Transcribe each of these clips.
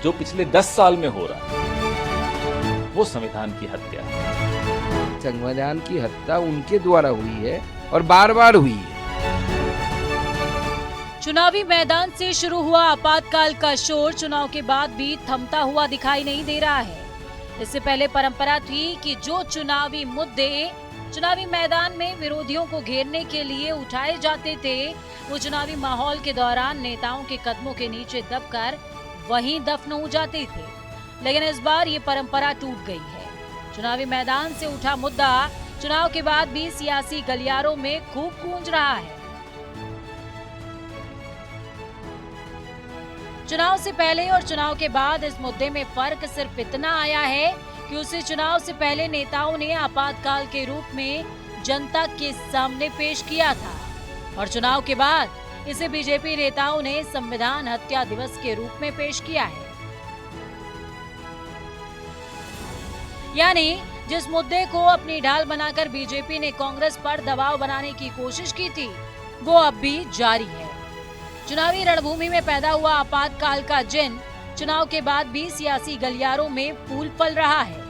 जो पिछले 10 साल में हो रहा है वो संविधान की हत्या है। संविधान की हत्या उनके द्वारा हुई है और बार बार हुई है। चुनावी मैदान से शुरू हुआ आपातकाल का शोर चुनाव के बाद भी थमता हुआ दिखाई नहीं दे रहा है। इससे पहले परंपरा थी कि जो चुनावी मुद्दे चुनावी मैदान में विरोधियों को घेरने के लिए उठाए जाते थे, वो चुनावी माहौल के दौरान नेताओं के कदमों के नीचे दबकर वहीं दफन हो जाते थे। लेकिन इस बार ये परंपरा टूट गई है। चुनावी मैदान से उठा मुद्दा चुनाव के बाद भी सियासी गलियारों में खूब गूंज रहा है। चुनाव से पहले और चुनाव के बाद इस मुद्दे में फर्क सिर्फ इतना आया है कि उसे चुनाव से पहले नेताओं ने आपातकाल के रूप में जनता के सामने पेश किया था और चुनाव के बाद इसे बीजेपी नेताओं ने संविधान हत्या दिवस के रूप में पेश किया है। यानी जिस मुद्दे को अपनी ढाल बनाकर बीजेपी ने कांग्रेस पर दबाव बनाने की कोशिश की थी, वो अब भी जारी है। चुनावी रणभूमि में पैदा हुआ आपातकाल का जिन चुनाव के बाद भी सियासी गलियारों में फूल फल रहा है।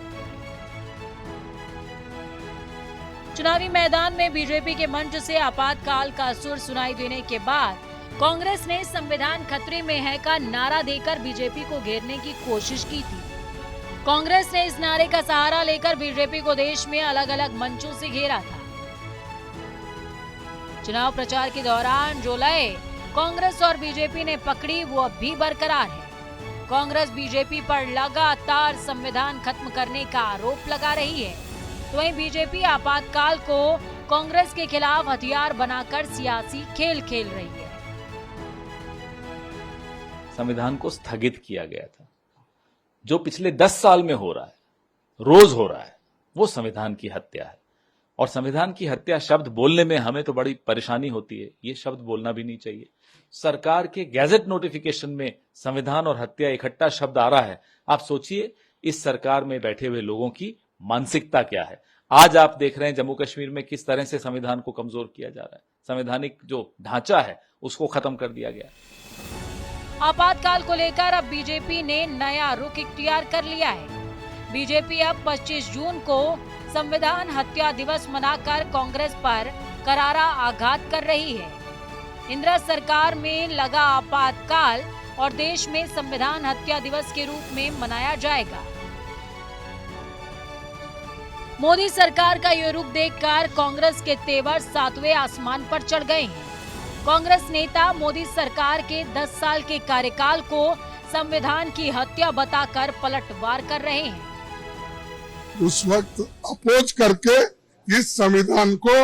चुनावी मैदान में बीजेपी के मंच से आपातकाल का सुर सुनाई देने के बाद कांग्रेस ने संविधान खतरे में है का नारा देकर बीजेपी को घेरने की कोशिश की थी। कांग्रेस ने इस नारे का सहारा लेकर बीजेपी को देश में अलग अलग मंचों से घेरा था। चुनाव प्रचार के दौरान जो लय कांग्रेस और बीजेपी ने पकड़ी वो अब भी बरकरार है। कांग्रेस बीजेपी पर लगातार संविधान खत्म करने का आरोप लगा रही है, तो वहीं बीजेपी आपातकाल को कांग्रेस के खिलाफ हथियार बनाकर सियासी खेल खेल रही है। संविधान को स्थगित किया गया था। जो पिछले 10 साल में हो रहा है, रोज हो रहा है, वो संविधान की हत्या है। और संविधान की हत्या शब्द बोलने में हमें तो बड़ी परेशानी होती है। ये शब्द बोलना भी नहीं चाहिए। सरकार के गैजेट नोटिफिकेशन में संविधान और हत्या इकट्ठा शब्द आ रहा है। आप सोचिए इस सरकार में बैठे हुए लोगों की मानसिकता क्या है। आज आप देख रहे हैं जम्मू कश्मीर में किस तरह से संविधान को कमजोर किया जा रहा है। संवैधानिक जो ढांचा है उसको खत्म कर दिया गया। आपातकाल को लेकर अब बीजेपी ने नया रुख इख्तियार कर लिया है। बीजेपी अब 25 जून को संविधान हत्या दिवस मनाकर कांग्रेस पर करारा आघात कर रही है। इंदिरा सरकार में लगा आपातकाल और देश में संविधान हत्या दिवस के रूप में मनाया जाएगा। मोदी सरकार का ये रुख देखकर कांग्रेस के तेवर 7वें आसमान पर चढ़ गए हैं। कांग्रेस नेता मोदी सरकार के 10 साल के कार्यकाल को संविधान की हत्या बताकर पलटवार कर रहे हैं। उस वक्त अपोज करके इस संविधान को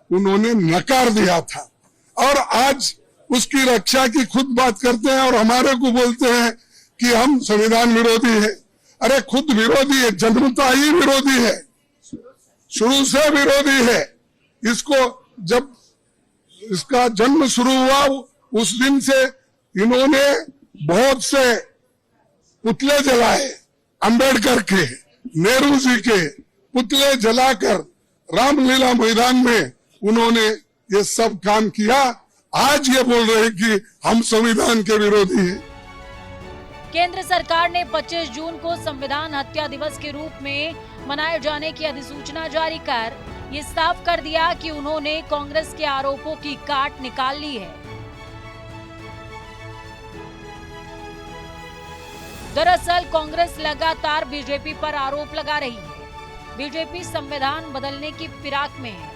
उन्होंने नकार दिया था और आज उसकी रक्षा की खुद बात करते हैं और हमारे को बोलते हैं कि हम संविधान विरोधी है। अरे खुद विरोधी है, जन्मता ही विरोधी है, शुरू से विरोधी है। इसको जब इसका जन्म शुरू हुआ उस दिन से इन्होंने बहुत से पुतले जलाए, अंबेडकर के, नेहरू जी के पुतले जलाकर रामलीला मैदान में उन्होंने ये सब काम किया। आज ये बोल रहे हैं कि हम संविधान के विरोधी हैं। केंद्र सरकार ने 25 जून को संविधान हत्या दिवस के रूप में मनाए जाने की अधिसूचना जारी कर ये साफ कर दिया कि उन्होंने कांग्रेस के आरोपों की काट निकाल ली है। दरअसल कांग्रेस लगातार बीजेपी पर आरोप लगा रही है। बीजेपी संविधान बदलने की फिराक में है,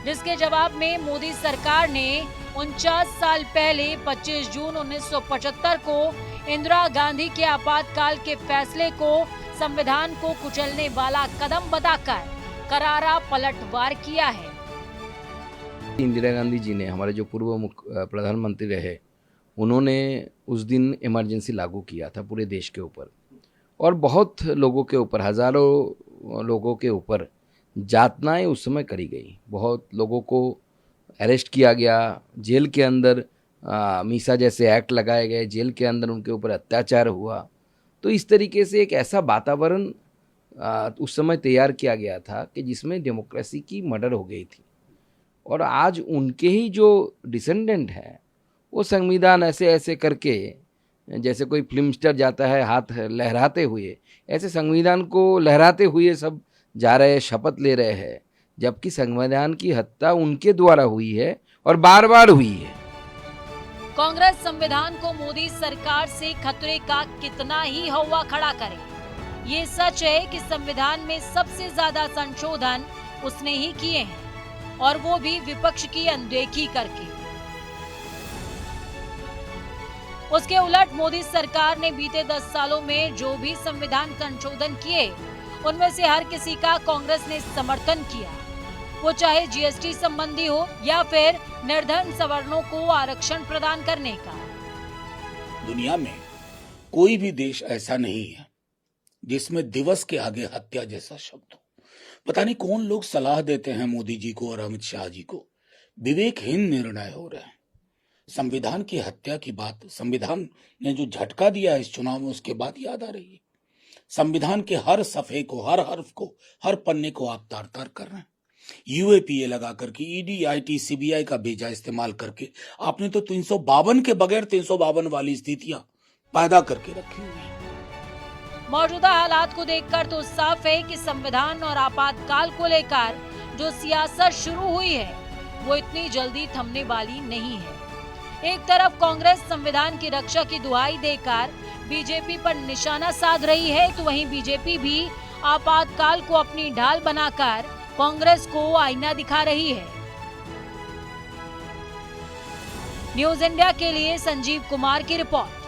जिसके जवाब में मोदी सरकार ने 49 साल पहले 25 जून 1975 को इंदिरा गांधी के आपातकाल के फैसले को संविधान को कुचलने वाला कदम बताकर करारा पलटवार किया है। इंदिरा गांधी जी ने, हमारे जो पूर्व प्रधानमंत्री रहे, उन्होंने उस दिन इमरजेंसी लागू किया था पूरे देश के ऊपर और बहुत लोगों के ऊपर, हजारों लोगों के ऊपर यातनाएं उस समय करी गई। बहुत लोगों को अरेस्ट किया गया, जेल के अंदर मीसा जैसे एक्ट लगाए गए, जेल के अंदर उनके ऊपर अत्याचार हुआ। तो इस तरीके से एक ऐसा वातावरण उस समय तैयार किया गया था कि जिसमें डेमोक्रेसी की मर्डर हो गई थी। और आज उनके ही जो डिसेंडेंट हैं वो संविधान ऐसे ऐसे करके जैसे कोई फिल्म स्टार जाता है हाथ लहराते हुए, ऐसे संविधान को लहराते हुए सब जा रहे हैं, शपथ ले रहे हैं, जबकि संविधान की हत्या उनके द्वारा हुई है और बार बार हुई है। कांग्रेस संविधान को मोदी सरकार से खतरे का कितना ही हवा खड़ा करे, ये सच है कि संविधान में सबसे ज्यादा संशोधन उसने ही किए हैं, और वो भी विपक्ष की अनदेखी करके। उसके उलट मोदी सरकार ने बीते 10 सालों में जो भी संविधान संशोधन किए, उनमें से हर किसी का कांग्रेस ने समर्थन किया, वो चाहे जीएसटी संबंधी हो या फिर निर्धन सवर्णों को आरक्षण प्रदान करने का। दुनिया में कोई भी देश ऐसा नहीं है जिसमें दिवस के आगे हत्या जैसा शब्द हो। पता नहीं कौन लोग सलाह देते हैं मोदी जी को और अमित शाह जी को, विवेकहीन निर्णय हो रहे हैं। संविधान की हत्या की बात संविधान ने जो झटका दिया इस चुनाव में, उसके बाद याद आ रही है। संविधान के हर सफ़े को, हर हर्फ को, हर पन्ने को आप तार तार कर रहे हैं। यूएपीए लगा करके, ईडी, आईटी, सीबीआई का बेजा इस्तेमाल करके आपने तो 352 के बगैर 352 वाली स्थितियां पैदा करके रखी हुई है। मौजूदा हालात को देखकर तो साफ है कि संविधान और आपातकाल को लेकर जो सियासत शुरू हुई है, वो इतनी जल्दी थमने वाली नहीं है। एक तरफ कांग्रेस संविधान की रक्षा की दुहाई देकर बीजेपी पर निशाना साध रही है, तो वहीं बीजेपी भी आपातकाल को अपनी ढाल बनाकर कांग्रेस को आईना दिखा रही है। न्यूज़ इंडिया के लिए संजीव कुमार की रिपोर्ट।